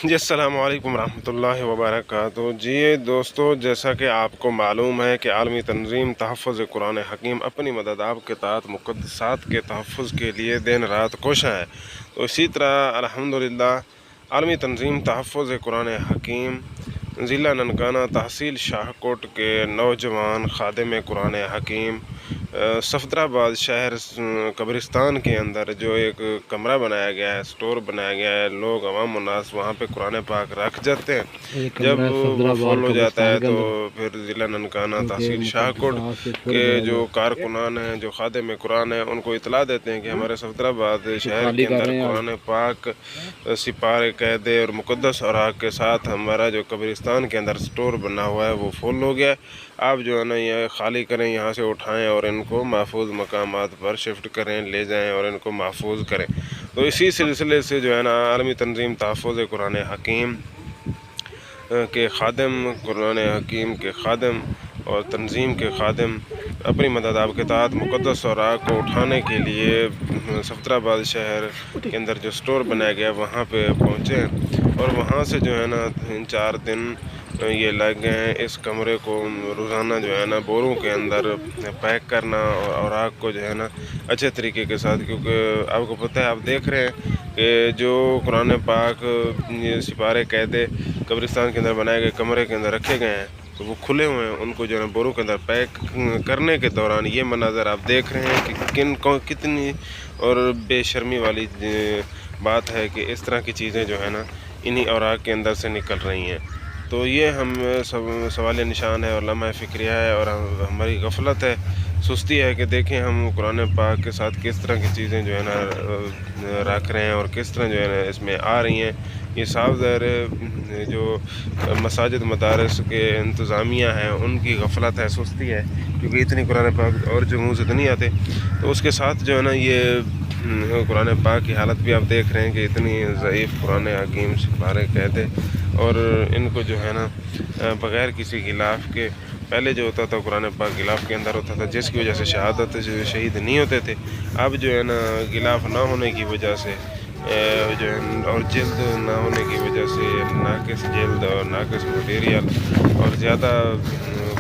جی السلام علیکم ورحمۃ اللہ وبرکاتہ۔ جی دوستو، جیسا کہ آپ کو معلوم ہے کہ عالمی تنظیم تحفظ قرآن حکیم اپنی مدد آپ کے تحت مقدسات کے تحفظ کے لیے دن رات کوشاں ہے، تو اسی طرح الحمدللہ عالمی تنظیم تحفظ قرآن حکیم ضلع ننکانہ تحصیل شاہکوٹ کے نوجوان خادم قرآن حکیم صفدرآباد شہر قبرستان کے اندر جو ایک کمرہ بنایا گیا ہے، سٹور بنایا گیا ہے، لوگ عوام الناس وہاں پہ قرآن پاک رکھ جاتے ہیں۔ جب وہ فل ہو جاتا ہے تو پھر ضلع ننکانہ تحصیل شاہکوٹ کے جو کارکنان ہیں، جو خادم قرآن ہیں، ان کو اطلاع دیتے ہیں کہ ہمارے صفدرآباد شہر کے اندر قرآن پاک سپارے قیدے اور مقدس اوراق کے ساتھ ہمارا جو قبرستان کے اندر سٹور بنا ہوا ہے وہ فل ہو گیا۔ آپ جو ہے نا یہ خالی کریں، یہاں سے اٹھائیں اور ان کو محفوظ مقامات پر شفٹ کریں، لے جائیں اور ان کو محفوظ کریں۔ تو اسی سلسلے سے جو ہے نا عالمی تنظیم تحفظ قرآن حکیم کے خادم، قرآن حکیم کے خادم اور تنظیم کے خادم اپنی مدد آپ کے تحت مقدس اوراق کو اٹھانے کے لیے صفدرآباد شہر کے اندر جو سٹور بنایا گیا وہاں پہ پہنچے، اور وہاں سے جو ہے نا 3-4 دن یہ لگ گئے ہیں اس کمرے کو روزانہ جو ہے نا بوروں کے اندر پیک کرنا اور اوراق کو جو ہے نا اچھے طریقے کے ساتھ، کیونکہ آپ کو پتہ ہے، آپ دیکھ رہے ہیں کہ جو قرآن پاک سپارے قیدے قبرستان کے اندر بنائے گئے کمرے کے اندر رکھے گئے ہیں تو وہ کھلے ہوئے ہیں، ان کو جو ہے نا بوروں کے اندر پیک کرنے کے دوران یہ مناظر آپ دیکھ رہے ہیں کہ کتنی اور بے شرمی والی بات ہے کہ اس طرح کی چیزیں جو ہے نا انہی اوراق کے اندر سے نکل رہی ہیں۔ تو یہ ہم سوال نشان ہے اور لمحہ فکریہ ہے اور ہماری غفلت ہے، سستی ہے کہ دیکھیں ہم قرآن پاک کے ساتھ کس طرح کی چیزیں جو ہے نا رکھ رہے ہیں اور کس طرح جو ہے نا اس میں آ رہی ہیں۔ یہ صاف ظاہر ہے جو مساجد مدارس کے انتظامیہ ہیں ان کی غفلت ہے، سستی ہے، کیونکہ اتنی قرآن پاک اور جگہوں سے تو نہیں آتے، تو اس کے ساتھ جو ہے نا یہ قرآن پاک کی حالت بھی آپ دیکھ رہے ہیں کہ اتنی ضعیف قرآن حکیم سپارے قیدے، اور ان کو جو ہے نا بغیر کسی غلاف کے، پہلے جو ہوتا تھا قرآن پاک غلاف کے اندر ہوتا تھا جس کی وجہ سے شہید نہیں ہوتے تھے، اب جو ہے نا غلاف نہ ہونے کی وجہ سے جو ہے اور جلد نہ ہونے کی وجہ سے، ناقص جلد اور ناقص مٹیریل اور زیادہ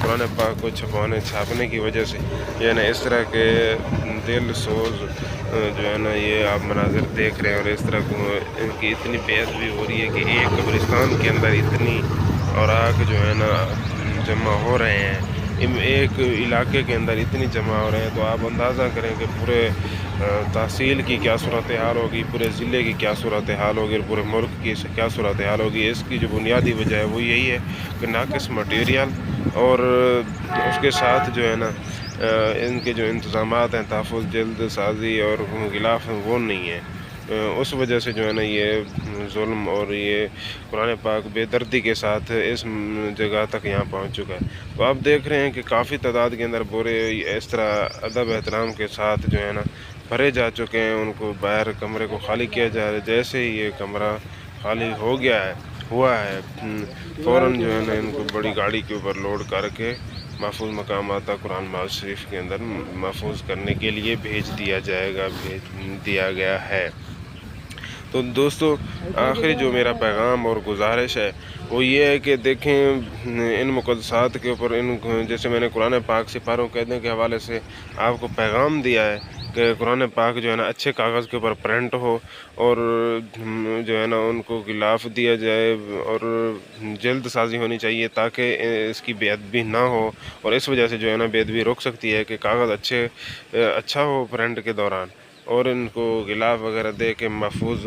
قرآن پاک کو چھاپنے کی وجہ سے جو ہے نا اس طرح کے دل سوز جو ہے نا یہ آپ مناظر دیکھ رہے ہیں، اور اس طرح ان کی اتنی بے ادبی ہو رہی ہے کہ ایک قبرستان کے اندر اتنی اوراق جو ہے نا جمع ہو رہے ہیں، ایک علاقے کے اندر اتنی جمع ہو رہے ہیں، تو آپ اندازہ کریں کہ پورے تحصیل کی کیا صورتحال ہوگی، پورے ضلع کی کیا صورتحال ہوگی، اور پورے ملک کی کیا صورتحال ہوگی۔ اس کی جو بنیادی وجہ ہے وہ یہی ہے کہ ناقص مٹیریل اور اس کے ساتھ جو ہے نا ان کے جو انتظامات ہیں تحفظ، جلد سازی اور غلاف وہ نہیں ہیں۔ اس وجہ سے جو ہے نا یہ ظلم اور یہ قرآن پاک بے دردی کے ساتھ اس جگہ تک یہاں پہنچ چکا ہے۔ تو آپ دیکھ رہے ہیں کہ کافی تعداد کے اندر بورے اس طرح ادب احترام کے ساتھ جو ہے نا بھرے جا چکے ہیں، ان کو باہر کمرے کو خالی کیا جا رہا ہے۔ جیسے ہی یہ کمرہ خالی ہوا ہے فوراً جو ہے نا ان کو بڑی گاڑی کے اوپر لوڈ کر کے محفوظ مقامات قرآن مجید شریف کے اندر محفوظ کرنے کے لیے بھیج دیا گیا ہے۔ تو دوستو، آخری جو میرا پیغام اور گزارش ہے وہ یہ ہے کہ دیکھیں ان مقدسات کے اوپر، جیسے میں نے قرآن پاک سپاروں قیدوں کے حوالے سے آپ کو پیغام دیا ہے کہ قرآن پاک جو ہے نا اچھے کاغذ کے اوپر پرنٹ ہو، اور جو ہے نا ان کو غلاف دیا جائے اور جلد سازی ہونی چاہیے تاکہ اس کی بے ادبی نہ ہو، اور اس وجہ سے جو ہے نا بے ادبی رک سکتی ہے کہ کاغذ اچھا ہو پرنٹ کے دوران، اور ان کو غلاف وغیرہ دے کے محفوظ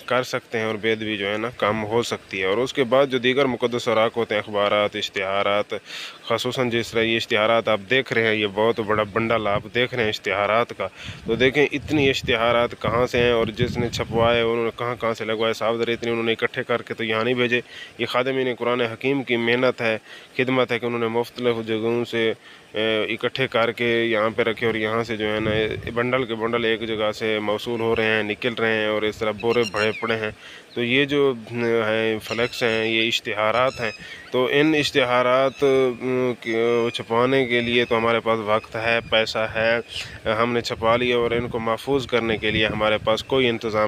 کر سکتے ہیں، اور بے ادبی جو ہے نا کم ہو سکتی ہے۔ اور اس کے بعد جو دیگر مقدس اوراق ہوتے ہیں، اخبارات، اشتہارات، خصوصاً جس طرح یہ اشتہارات آپ دیکھ رہے ہیں، یہ بہت بڑا بنڈل آپ دیکھ رہے ہیں اشتہارات کا، تو دیکھیں اتنی اشتہارات کہاں سے ہیں اور جس نے چھپوائے انہوں نے کہاں سے لگوائے، صاف ظاہر اتنی انہوں نے اکٹھے کر کے تو یہاں نہیں بھیجے۔ یہ خادمین قرآن حکیم کی محنت ہے، خدمت ہے کہ انہوں نے مختلف جگہوں سے اکٹھے کر کے یہاں پہ رکھے، اور یہاں سے جو ہے نا بنڈل کے بنڈل ایک جگہ سے موصول ہو رہے ہیں، نکل رہے ہیں، اور اس طرح بورے بھرے پڑے ہیں۔ تو یہ جو ہیں فلیکس ہیں، یہ اشتہارات ہیں، تو ان اشتہارات چھپوانے کے لیے تو ہمارے پاس وقت ہے، پیسہ ہے، ہم نے چھپا لیا، اور ان کو محفوظ کرنے کے لیے ہمارے پاس کوئی انتظام